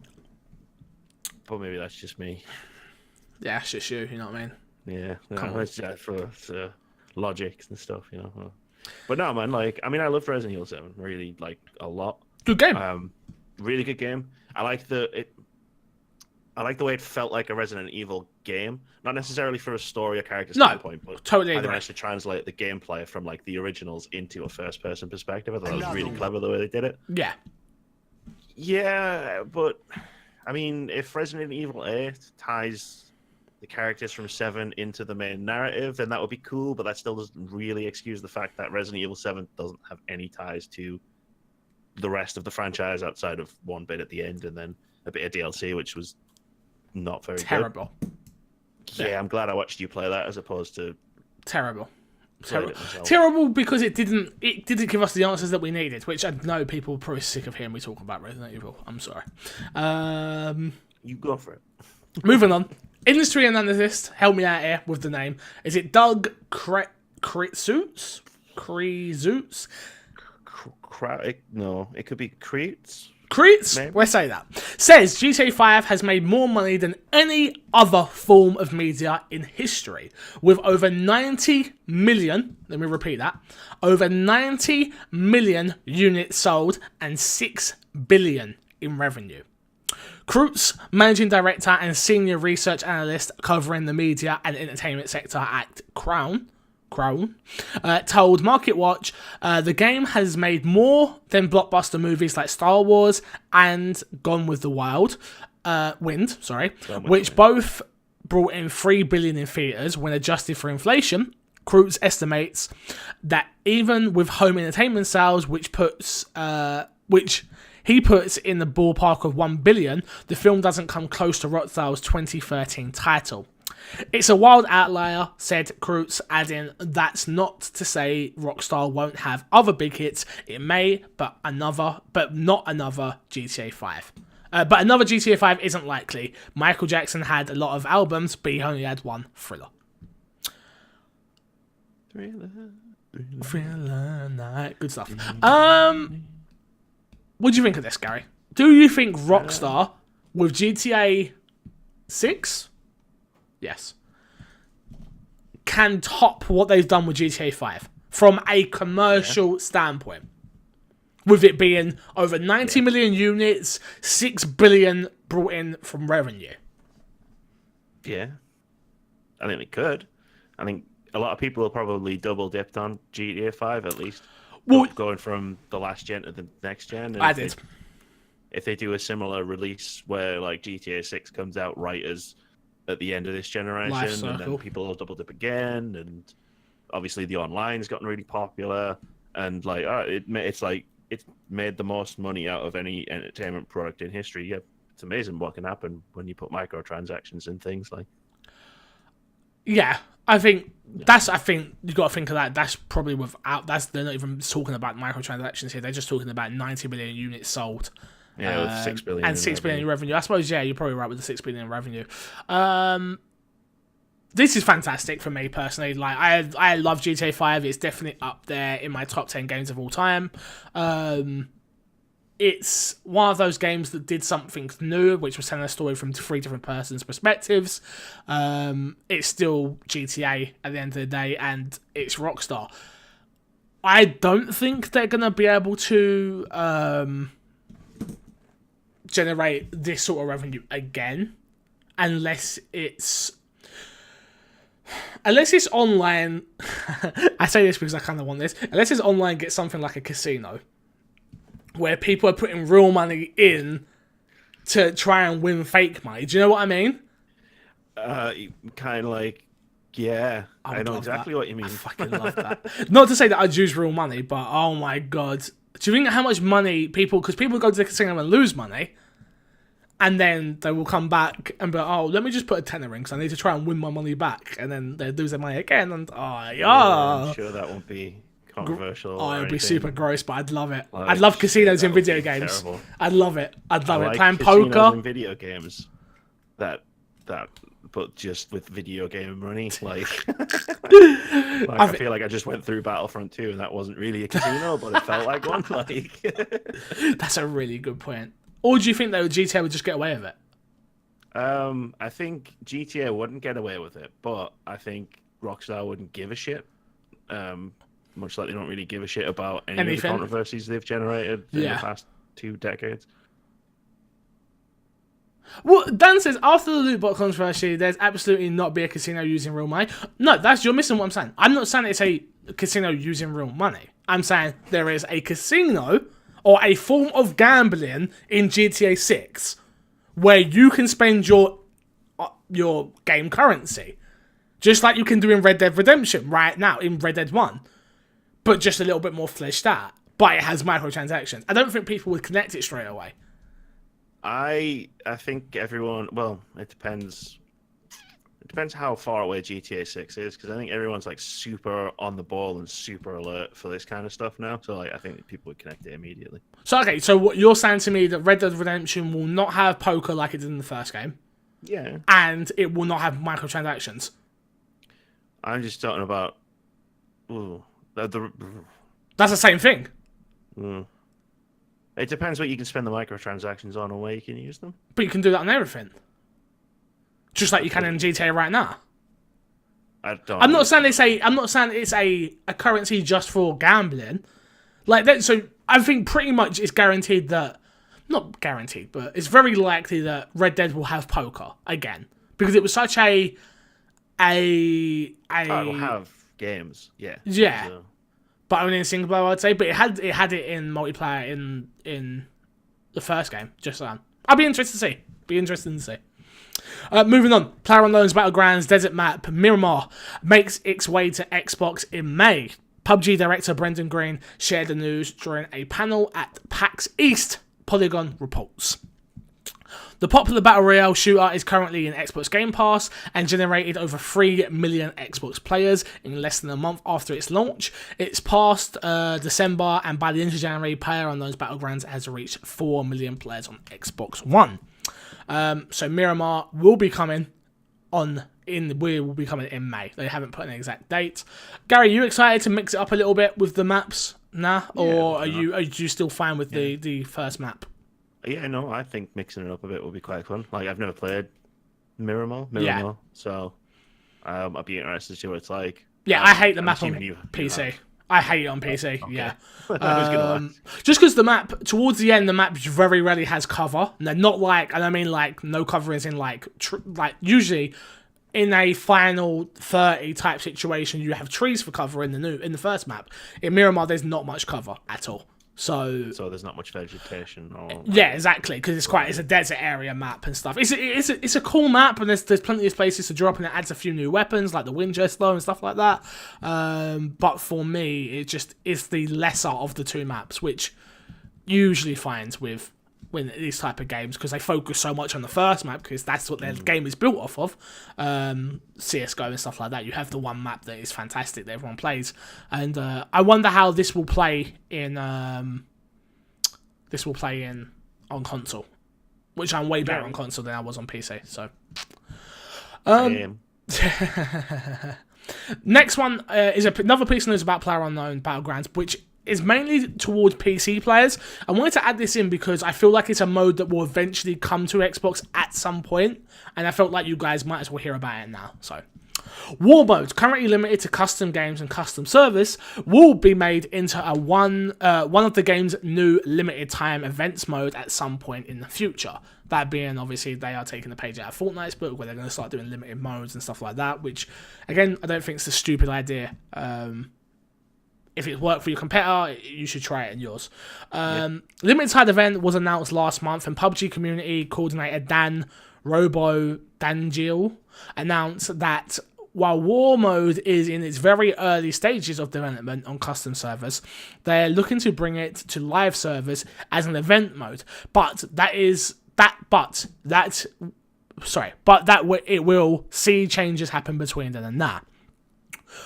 Speaker 2: But maybe that's just me.
Speaker 1: Yeah, it's just you know what I mean?
Speaker 2: Yeah, it's just for logic and stuff, you know. But no, man, like, I mean, I loved Resident Evil 7, really, like, a lot.
Speaker 1: Good game.
Speaker 2: Really good game. I like the way it felt like a Resident Evil game. Not necessarily for a story or character standpoint, but
Speaker 1: totally
Speaker 2: they managed to translate the gameplay from, like, the originals into a first-person perspective. I thought it was really clever the way they did it.
Speaker 1: Yeah.
Speaker 2: Yeah, but, I mean, if Resident Evil 8 ties the characters from 7 into the main narrative, then that would be cool, but that still doesn't really excuse the fact that Resident Evil 7 doesn't have any ties to the rest of the franchise outside of one bit at the end and then a bit of DLC, which was not very
Speaker 1: terrible.
Speaker 2: Good. Yeah, I'm glad I watched you play that as opposed to
Speaker 1: terrible. Terrible because it didn't give us the answers that we needed, which I know people are probably sick of hearing me talk about Resident Evil. I'm sorry.
Speaker 2: You go for it.
Speaker 1: Moving on. Industry analyst, help me out here with the name. Is it Doug Kreitz?
Speaker 2: No, it could be Kreitz.
Speaker 1: Kreitz? We'll say that. Says GTA 5 has made more money than any other form of media in history, with over 90 million, let me repeat that, over 90 million units sold and 6 billion in revenue. Kreutz, managing director and senior research analyst covering the media and entertainment sector at Crown, told MarketWatch the game has made more than blockbuster movies like Star Wars and Gone with the Wind, which both brought in $3 billion in theaters when adjusted for inflation. Kreutz estimates that even with home entertainment sales, which he puts in the ballpark of $1 billion, the film doesn't come close to Rockstar's 2013 title. It's a wild outlier, said Kreutz, adding, that's not to say Rockstar won't have other big hits. It may, but not another GTA 5. But another GTA 5 isn't likely. Michael Jackson had a lot of albums, but he only had one, Thriller. Thriller night. Good stuff. What do you think of this, Gary? Do you think Rockstar, with GTA 6, yes, can top what they've done with GTA 5 from a commercial standpoint? With it being over 90 million units, 6 billion brought in from revenue.
Speaker 2: Yeah. I think they could. I think a lot of people will probably double dipped on GTA 5 at least. Well, going from the last gen to the next gen. And if they do a similar release where like GTA 6 comes out right as at the end of this generation, and then people will double dip again, and obviously the online's gotten really popular, and like it's made the most money out of any entertainment product in history. Yeah, it's amazing what can happen when you put microtransactions in things like.
Speaker 1: Yeah, I think you got to think of that. That's probably they're not even talking about microtransactions here. They're just talking about 90 million units sold.
Speaker 2: Yeah, with 6 billion
Speaker 1: and 6 billion in revenue. I suppose, yeah, you're probably right with the 6 billion in revenue. This is fantastic for me personally. Like, I love GTA 5. It's definitely up there in my top 10 games of all time. It's one of those games that did something new, which was telling a story from 3 different persons' perspectives. It's still GTA at the end of the day, and it's Rockstar. I don't think they're going to be able to generate this sort of revenue again, unless it's Unless it's online, I say this because I kind of want this. Unless it's online, get something like a casino, where people are putting real money in to try and win fake money. Do you know what I mean?
Speaker 2: Kind of like, yeah, I know exactly what you mean.
Speaker 1: I fucking love that. Not to say that I'd use real money, but oh my god. Do you think how much money because people go to the casino and lose money, and then they will come back and be like, oh, let me just put a tenner in because I need to try and win my money back, and then they lose their money again, and
Speaker 2: Yeah, I'm sure that won't be controversial.
Speaker 1: Oh, it'd be super gross, but I'd love it.
Speaker 2: Like,
Speaker 1: I'd love casinos in
Speaker 2: would
Speaker 1: video
Speaker 2: be
Speaker 1: games.
Speaker 2: terrible.
Speaker 1: I'd love it. I'd love it.
Speaker 2: Like
Speaker 1: Playing
Speaker 2: casinos
Speaker 1: poker.
Speaker 2: in video games, but just with video game money, like, I feel like I just went through Battlefront 2 and that wasn't really a casino, but it felt like one. Like,
Speaker 1: that's a really good point. Or do you think that GTA would just get away with it?
Speaker 2: I think GTA wouldn't get away with it, but I think Rockstar wouldn't give a shit. Much like they don't really give a shit about any of the controversies they've generated in the past 2 decades.
Speaker 1: Well, Dan says, after the loot box controversy, there's absolutely not be a casino using real money. No, you're missing what I'm saying. I'm not saying it's a casino using real money. I'm saying there is a casino or a form of gambling in GTA 6 where you can spend your game currency. Just like you can do in Red Dead Redemption right now, in Red Dead 1. But just a little bit more fleshed out. But it has microtransactions. I don't think people would connect it straight away.
Speaker 2: I think everyone. Well, it depends. It depends how far away GTA 6 is, because I think everyone's like super on the ball and super alert for this kind of stuff now. So like, I think people would connect it immediately.
Speaker 1: So okay, so what you're saying to me that Red Dead Redemption will not have poker like it did in the first game,
Speaker 2: Yeah.
Speaker 1: and it will not have microtransactions.
Speaker 2: I'm just talking about.
Speaker 1: That's the same thing.
Speaker 2: It depends what you can spend the microtransactions on and where you can use them.
Speaker 1: But you can do that on everything. Just like you can in GTA right now. I'm not saying it's a currency just for gambling. Like that, so I think pretty much it's guaranteed that, not guaranteed, but it's very likely that Red Dead will have poker again. Because it was such it will
Speaker 2: have games, yeah.
Speaker 1: Yeah.
Speaker 2: So.
Speaker 1: But only in single player, I'd say. But it had it in multiplayer in the first game. Just so I'd be interested to see. Moving on. PlayerUnknown's Battlegrounds Desert Map Miramar makes its way to Xbox in May. PUBG director Brendan Green shared the news during a panel at PAX East, Polygon reports. The popular Battle Royale shooter is currently in Xbox Game Pass and generated over 3 million Xbox players in less than a month after its launch. It's past December, and by the end of January, PlayerUnknown's Battlegrounds has reached 4 million players on Xbox One. So Miramar will be coming in May. They haven't put an exact date. Gary, are you excited to mix it up a little bit with the maps? Nah? Or are you still fine with the first map?
Speaker 2: Yeah, no, I think mixing it up a bit will be quite fun. Like, I've never played Miramar, so I'd be interested to see what it's like.
Speaker 1: Yeah, I hate the map on PC. I hate it on PC,
Speaker 2: okay.
Speaker 1: yeah.
Speaker 2: Just
Speaker 1: because the map, towards the end, the map very rarely has cover. And they're not like, and I mean like, no cover is in like usually in a final 30 type situation, you have trees for cover in the first map. In Miramar, there's not much cover at all. So
Speaker 2: there's not much vegetation.
Speaker 1: Yeah, exactly, because it's a desert area map and stuff. It's a cool map, and there's plenty of places to drop, and it adds a few new weapons like the Winchester and stuff like that. But for me, it just is the lesser of the two maps, which usually finds with these type of games, because they focus so much on the first map because that's what their game is built off of. CS:GO and stuff like that. You have the one map that is fantastic that everyone plays, and I wonder how this will play in. This will play in on console, which I'm way better on console than I was on PC. So, next one is another piece of news about PlayerUnknown Battlegrounds, which is mainly towards PC players. I wanted to add this in because I feel like it's a mode that will eventually come to Xbox at some point, and I felt like you guys might as well hear about it now. So, War mode, currently limited to custom games and custom servers, will be made into a one of the game's new limited time events mode at some point in the future. That being, obviously, they are taking the page out of Fortnite's book, where they're going to start doing limited modes and stuff like that, which, again, I don't think it's a stupid idea. If it worked for your competitor, you should try it in yours. Limited time event was announced last month, and PUBG community coordinator Dan Dangiel announced that while War Mode is in its very early stages of development on custom servers, they're looking to bring it to live servers as an event mode. But it will see changes happen between then and that.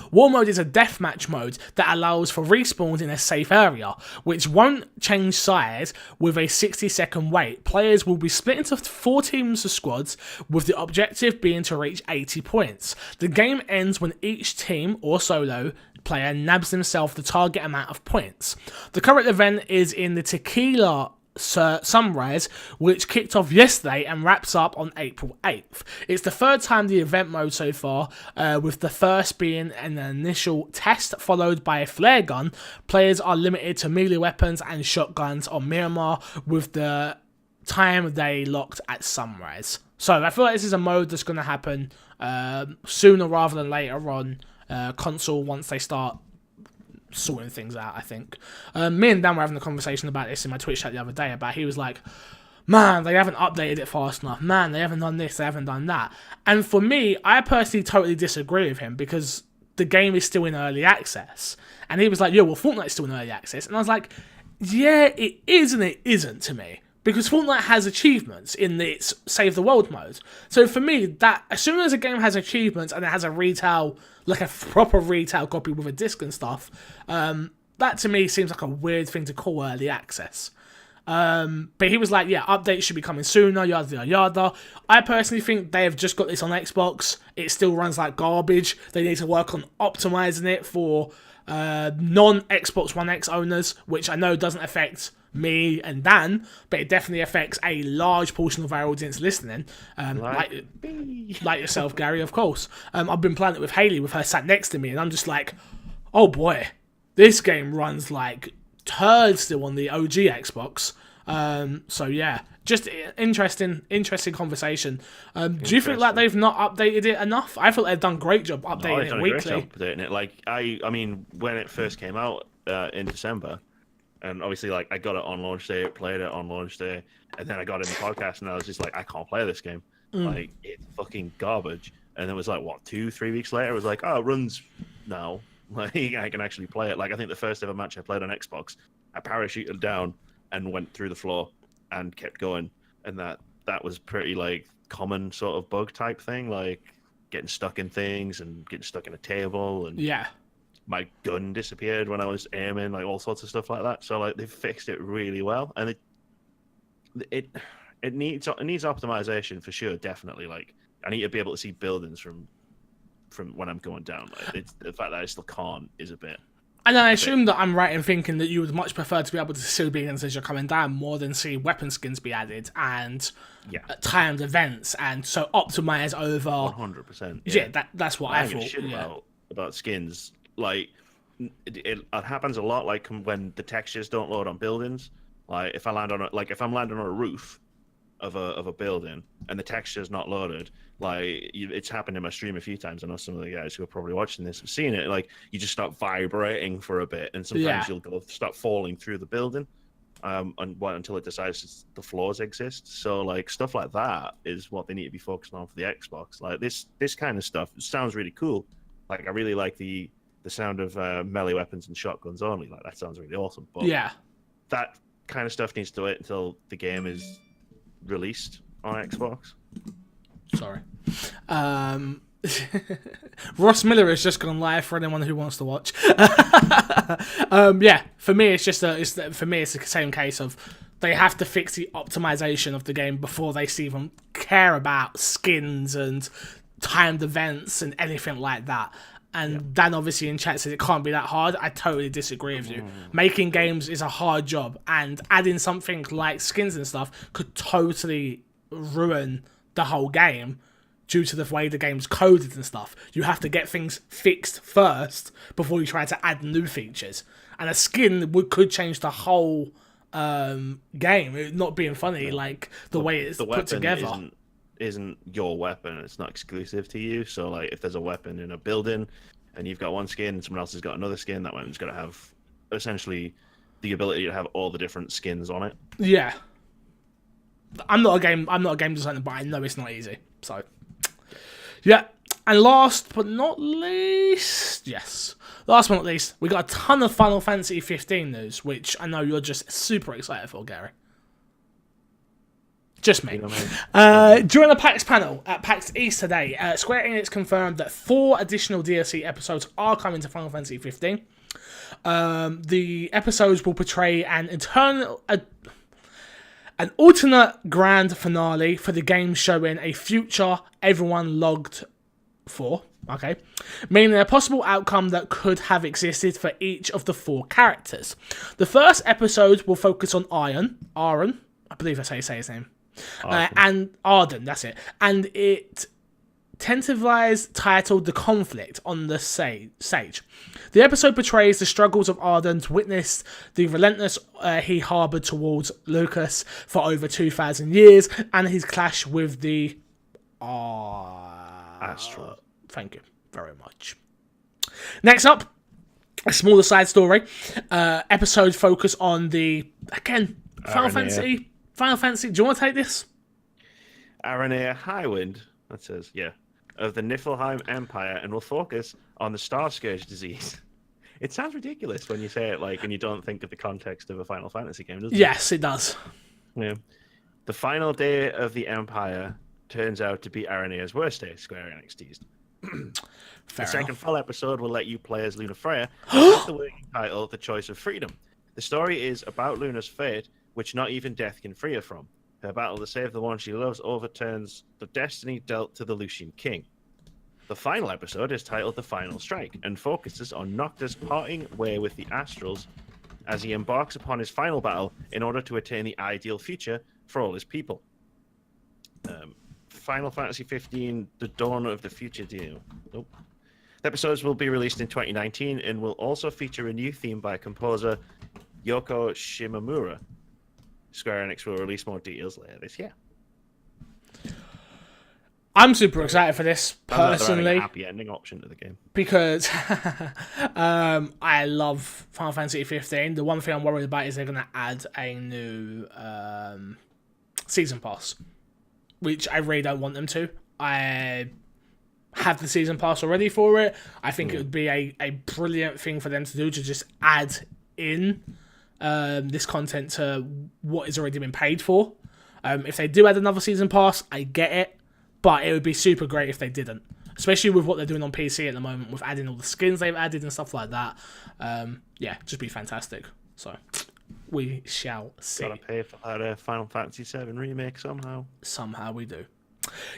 Speaker 1: War Mode is a deathmatch mode that allows for respawns in a safe area, which won't change size with a 60-second wait. Players will be split into 4 teams of squads, with the objective being to reach 80 points. The game ends when each team, or solo player, nabs himself the target amount of points. The current event is in the Tequila Sunrise, which kicked off yesterday and wraps up on April 8th. It's the third time the event mode so far, with the first being an initial test followed by a flare gun. Players are limited to melee weapons and shotguns on Miramar, with the time they locked at Sunrise. So I feel like this is a mode that's going to happen sooner rather than later on console, once they start sorting things out, I think. Me and Dan were having a conversation about this in my Twitch chat the other day, about he was like, man, they haven't updated it fast enough. Man, they haven't done this, they haven't done that. And for me, I personally totally disagree with him, because the game is still in early access. And he was like, well, Fortnite's still in early access. And I was like, yeah, it is and it isn't to me. Because Fortnite has achievements in its Save the World mode. So for me, that as soon as a game has achievements and it has a retail, like a proper retail copy with a disc and stuff, that to me seems like a weird thing to call early access. But he was like, yeah, updates should be coming sooner, yada yada yada. I personally think they have just got this on Xbox. It still runs like garbage. They need to work on optimizing it for non-Xbox One X owners, which I know doesn't affect me and Dan, but it definitely affects a large portion of our audience listening, like yourself, Gary, of course. I've been playing it with Haley, with her sat next to me, and I'm just like, oh boy, this game runs like turds still on the OG Xbox. So yeah, just interesting conversation. Do you think like they've not updated it enough? I thought they've done a great job updating it weekly.
Speaker 2: Updating it. Like I mean, when it first came out in December. And obviously, like, I got it on launch day, played it on launch day, and then I got it in the podcast, and I was just like, I can't play this game. Like, it's fucking garbage. And it was like, what, 2-3 weeks later, it was like, oh, it runs now. Like, I can actually play it. Like, I think the first ever match I played on Xbox, I parachuted down and went through the floor and kept going. And that was pretty, like, common sort of bug type thing, like getting stuck in things and getting stuck in a table. And
Speaker 1: yeah.
Speaker 2: My gun disappeared when I was aiming, like all sorts of stuff like that. So like they've fixed it really well, and it needs optimization for sure, definitely. Like I need to be able to see buildings from when I'm going down. Like the fact that I still can't is a bit.
Speaker 1: And I assume that I'm right in thinking that you would much prefer to be able to see buildings as you're coming down more than see weapon skins be added and timed events, and so optimize over
Speaker 2: 100%.
Speaker 1: Yeah, that's what I thought.
Speaker 2: About skins. Like it happens a lot. Like when the textures don't load on buildings. Like if I'm landing on a roof of a building and the texture's not loaded, like it's happened in my stream a few times. I know some of the guys who are probably watching this have seen it. Like you just start vibrating for a bit, and sometimes you'll start falling through the building, until it decides the floors exist. So like stuff like that is what they need to be focused on for the Xbox. Like this kind of stuff sounds really cool. Like I really like the sound of melee weapons and shotguns only. Like that sounds really awesome. But that kind of stuff needs to wait until the game is released on Xbox.
Speaker 1: Sorry. Ross Miller has just gone live for anyone who wants to watch. For me it's the same case of they have to fix the optimization of the game before they even care about skins and timed events and anything like that. And Dan obviously in chat says it can't be that hard. I totally disagree with you. Making games is a hard job, and adding something like skins and stuff could totally ruin the whole game due to the way the game's coded and stuff. You have to get things fixed first before you try to add new features. And a skin could change the whole game. It not being funny, like the way it's put together.
Speaker 2: Isn't your weapon. It's not exclusive to you. So like, if there's a weapon in a building and you've got one skin and someone else has got another skin, that weapon's got to have essentially the ability to have all the different skins on it.
Speaker 1: Yeah. I'm not a game designer, but I know it's not easy. So yeah. And last but not least, we got a ton of Final Fantasy 15 news, which I know you're just super excited for, Gary. Just me. During the PAX panel at PAX East today, Square Enix confirmed that 4 additional DLC episodes are coming to Final Fantasy 15. The episodes will portray an alternate grand finale for the game, showing a future everyone logged for, meaning a possible outcome that could have existed for each of the 4 characters. The first episode will focus on Aaron, I believe that's how you say his name, and Arden, that's it, and it tentatively titled The Conflict on the Sage. The episode portrays the struggles of Arden to witness the relentless he harboured towards Lucas for over 2,000 years, and his clash with the
Speaker 2: Astral.
Speaker 1: Thank you very much. Next up, a smaller side story. Episode focus on the, again, Final Fantasy. Do you want to take this?
Speaker 2: Aranea Highwind, that says, of the Niflheim Empire, and will focus on the Star Scourge disease. It sounds ridiculous when you say it and you don't think of the context of a Final Fantasy game, doesn't it?
Speaker 1: Yes, it does.
Speaker 2: Yeah. The final day of the Empire turns out to be Aranea's worst day, Square Enix teased. The second full episode will let you play as Luna Freya, with the working title, The Choice of Freedom. The story is about Luna's fate, which not even death can free her from. Her battle to save the one she loves overturns the destiny dealt to the Lucian King. The final episode is titled The Final Strike, and focuses on Noctis parting way with the Astrals as he embarks upon his final battle in order to attain the ideal future for all his people. Final Fantasy 15, The Dawn of the Future deal. Nope. The episodes will be released in 2019 and will also feature a new theme by composer Yoko Shimomura. Square Enix will release more details later this year.
Speaker 1: I'm super excited for this, personally.
Speaker 2: A happy ending option to the game.
Speaker 1: Because I love Final Fantasy 15. The one thing I'm worried about is they're going to add a new season pass, which I really don't want them to. I have the season pass already for it. I think it would be a brilliant thing for them to do, to just add in this content to what has already been paid for. If they do add another season pass, I get it, but it would be super great if they didn't, especially with what they're doing on PC at the moment, with adding all the skins they've added and stuff like that. Just be fantastic. So we shall see.
Speaker 2: Gotta pay for that Final Fantasy 7 remake somehow.
Speaker 1: Somehow we do.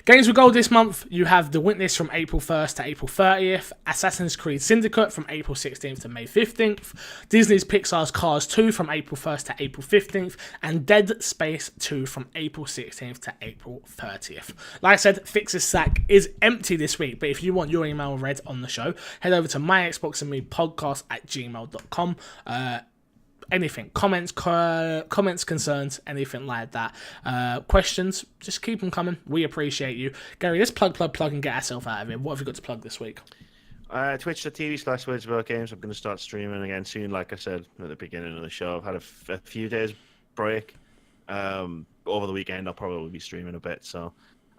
Speaker 1: Games with gold this month, you have The Witness from April 1st to April 30th, Assassin's Creed Syndicate from April 16th to May 15th, Disney's Pixar's Cars 2 from April 1st to April 15th, and Dead Space 2 from April 16th to April 30th. Like I said, Fix's sack is empty this week, but if you want your email read on the show, head over to myxboxandmepodcast@gmail.com. Anything, comments, concerns, anything like that, questions, just keep them coming. We appreciate you. Gary, let's plug and get ourselves out of here. What have you got to plug this week?
Speaker 2: Twitch.tv/WordsAboutGames. I'm going to start streaming again soon. Like I said at the beginning of the show, I've had a few days break. Over the weekend, I'll probably be streaming a bit, so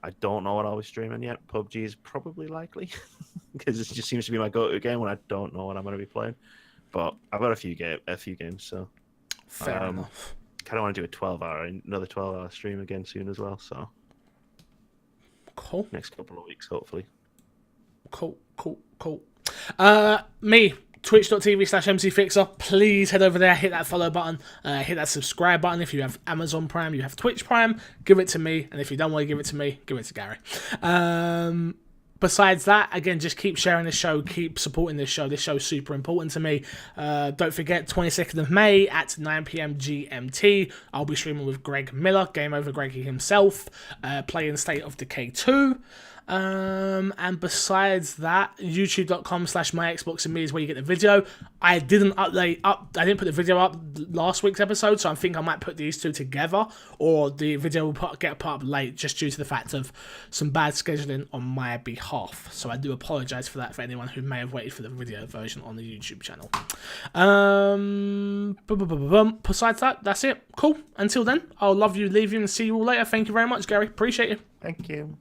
Speaker 2: I don't know what I'll be streaming yet. PUBG is probably likely, because it just seems to be my go-to game when I don't know what I'm going to be playing. But I've got a few games, so
Speaker 1: fair enough.
Speaker 2: Kind of want to do another 12-hour stream again soon as well. So
Speaker 1: cool.
Speaker 2: Next couple of weeks, hopefully.
Speaker 1: Cool. Me, twitch.tv/mcfixer. Please head over there, hit that follow button, hit that subscribe button. If you have Amazon Prime, you have Twitch Prime, give it to me. And if you don't want to give it to me, give it to Gary. Besides that, again, just keep sharing the show, keep supporting this show. This show's super important to me. Don't forget, 22nd of May at 9 p.m. GMT, I'll be streaming with Greg Miller, Game Over Greggy himself, playing State of Decay 2. And besides that, youtube.com/myxboxandme is where you get the video. I didn't put the video up last week's episode, so I think I might put these two together, or the video will get put up late just due to the fact of some bad scheduling on my behalf. So I do apologise for that for anyone who may have waited for the video version on the YouTube channel. Besides that, that's it. Cool. Until then, I'll love you, leave you, and see you all later. Thank you very much, Gary. Appreciate you.
Speaker 2: Thank you.